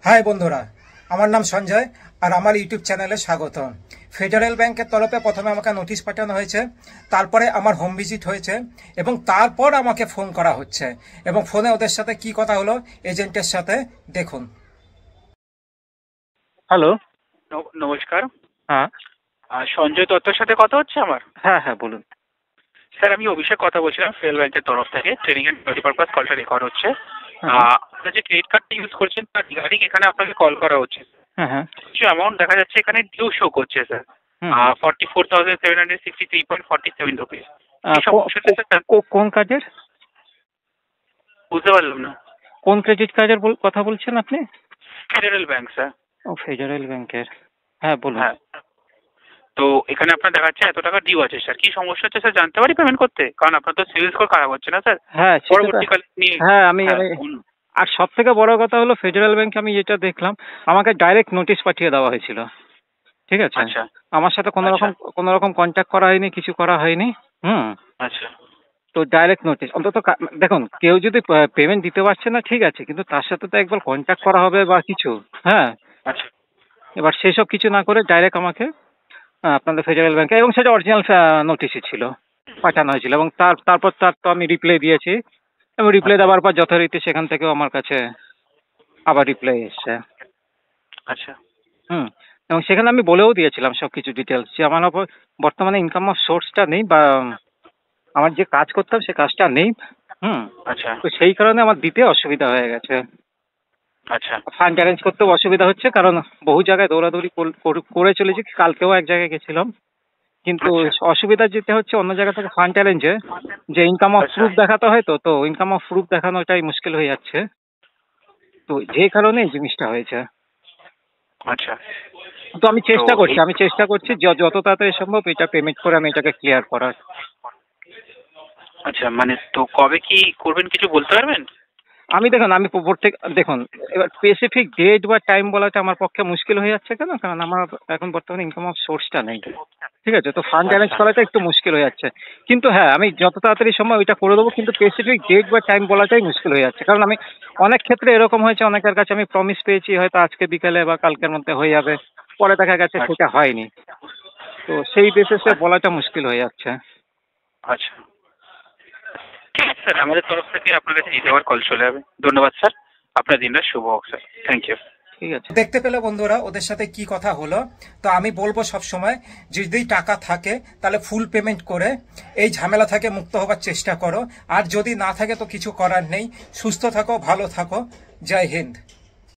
High বন্ধুরা, আমার নাম সঞ্জয় আর আমার ইউটিউব চ্যানেলে স্বাগত। ফেডারেল ব্যাংকের তরফে প্রথমে আমাকে নোটিশ পাঠানো হয়েছে, তারপরে আমার হোম ভিজিট হয়েছে এবং তারপর আমাকে ফোন করা হচ্ছে এবং ফোনে ওদের সাথে কি কথা হলো এজেন্টের সাথে দেখুন। হ্যালো। নমস্কার। হ্যাঁ সঞ্জয় দত্তর সাথে কথা হচ্ছে আমার? হ্যাঁ হ্যাঁ বলুন। স্যার, আমি অভিষেক কথা বলছিলাম ফেডারেল ব্যাংকের তরফ থেকে। ট্রেনিং এন্ড স্টাডি পারপাস কলটা রেকর্ড হচ্ছে। আপনার যে ক্রেডিট কার্ডটা ইউজ করছেন তার রিগার্ডিং এখানে আপনাকে কল করা হচ্ছে। হ্যাঁ হ্যাঁ কিছু অ্যামাউন্ট দেখা যাচ্ছে এখানে ডিউ শো করছে স্যার, 44,763.47 রুপিস। কোন কাজের? বুঝতে পারলাম না। কোন ক্রেডিট কার্ডের কথা বলছেন আপনি? Federal bank sir. ও, ফেডারেল ব্যাংকের। হ্যাঁ বলুন। হ্যাঁ, তো এখানে আপনার দেখাচ্ছে এত টাকা ডিউ আছে স্যার। কি সমস্যা হচ্ছে স্যার জানতে পারি পেমেন্ট করতে? কারণ আপনার তো সিভিল স্কোর খারাপ হচ্ছে না স্যার। হ্যাঁ পরবর্তীকালে হ্যাঁ আমি আর সব থেকে বড় কথা হলো ফেডারেল ব্যাংকে আমি যেটা দেখলাম, আমাকে ডাইরেক্ট নোটিশ পাঠিয়ে দেওয়া হয়েছিল। ঠিক আছে, আচ্ছা, আমার সাথে কোনো রকম কন্ট্যাক্ট করা হয়নি, কিছু করা হয়নি। আচ্ছা, তো ডাইরেক্ট নোটিশ। অন্তত দেখুন, কেউ যদি পেমেন্ট দিতে পারছে না ঠিক আছে, কিন্তু তার সাথে তো একবার কন্ট্যাক্ট করা হবে বা কিছু। হ্যাঁ, আচ্ছা, এবার সেসব কিছু না করে ডাইরেক্ট আমাকে আপনাদের ফেডারেল ব্যাংকে, এবং সেটা অরিজিনাল নোটিশই ছিল, পাঠানো হয়েছিল। এবং তারপর তো আমি রিপ্লাই দিয়েছি, এবং রিপ্লাই দেওয়ার পর যথারীতি সেখান থেকেও আমার কাছে আবার রিপ্লাই এসছে। আচ্ছা, এবং সেখানে আমি বলেও দিয়েছিলাম সব কিছু ডিটেলস, যে আমার বর্তমানে ইনকাম অফ সোর্সটা নেই, বা আমার যে কাজ করতাম সে কাজটা নেই। আচ্ছা, তো সেই কারণে আমার দিতে অসুবিধা হয়ে গেছে। আচ্ছা, ফান্ড অ্যারেঞ্জ করতেও অসুবিধা হচ্ছে, কারণ বহু জায়গায় দৌড়াদৌড়ি করে চলেছি। কালকেও এক জায়গায় গেছিলাম, কিন্তু অসুবিধা যেতে হচ্ছে অন্য জায়গা থেকে ফান্ড অ্যারেঞ্জে, যে ইনকাম অফ প্রুফ দেখাতে হয়। তো ইনকাম অফ প্রুফ দেখানোটাই মুশকিল হয়ে যাচ্ছে। তো যে কারণে এই জিনিসটা হয়েছে। আচ্ছা, তো আমি চেষ্টা করছি যত তাড়াতাড়ি সম্ভব এটা পেমেন্ট করে আমি এটাকে ক্লিয়ার করার। আচ্ছা, মানে তো কবে কি করবেন কিছু বলতে পারবেন? দেখুন, এবার স্পেসিফিক ডেট বা টাইম বলাটা আমার পক্ষে মুশকিল হয়ে যাচ্ছে। কারণ আমার এখন বর্তমানে ইনকাম অফ সোর্সটা নেই। ঠিক আছে, তো ফান্ড অ্যারেঞ্জ করাটা একটু মুশকিল হয়ে যাচ্ছে। কিন্তু হ্যাঁ, আমি যত তাড়াতাড়ি সময় ওইটা করে দেবো, কিন্তু স্পেসিফিক ডেট বা টাইম বলাটাই মুশকিল হয়ে যাচ্ছে। কারণ আমি অনেক ক্ষেত্রে এরকম হয়েছে, অনেকের কাছে আমি প্রমিস পেয়েছি হয়তো আজকে বিকালে বা কালকের মধ্যে হয়ে যাবে, পরে দেখা গেছে সেটা হয়নি। তো সেই বেসিসে বলাটা মুশকিল হয়ে যাচ্ছে। আচ্ছা স্যার, আমাদের তরফ থেকে আপনার কাছে দ্বিতীয়বার কল চলে যাবে। ধন্যবাদ স্যার, আপনার দিনটা শুভ হোক স্যার। Thank you. ঠিক আছে, দেখতে পেলে বন্ধুরা ওদের সাথে কি কথা হলো। তো আমি বলবো সবসময়, যদি টাকা থাকে তাহলে ফুল পেমেন্ট করে এই ঝামেলা থেকে মুক্ত হবার চেষ্টা করো, আর যদি না থাকে তো কিছু করার নেই। সুস্থ থাকো, ভালো থাকো। জয় হিন্দ।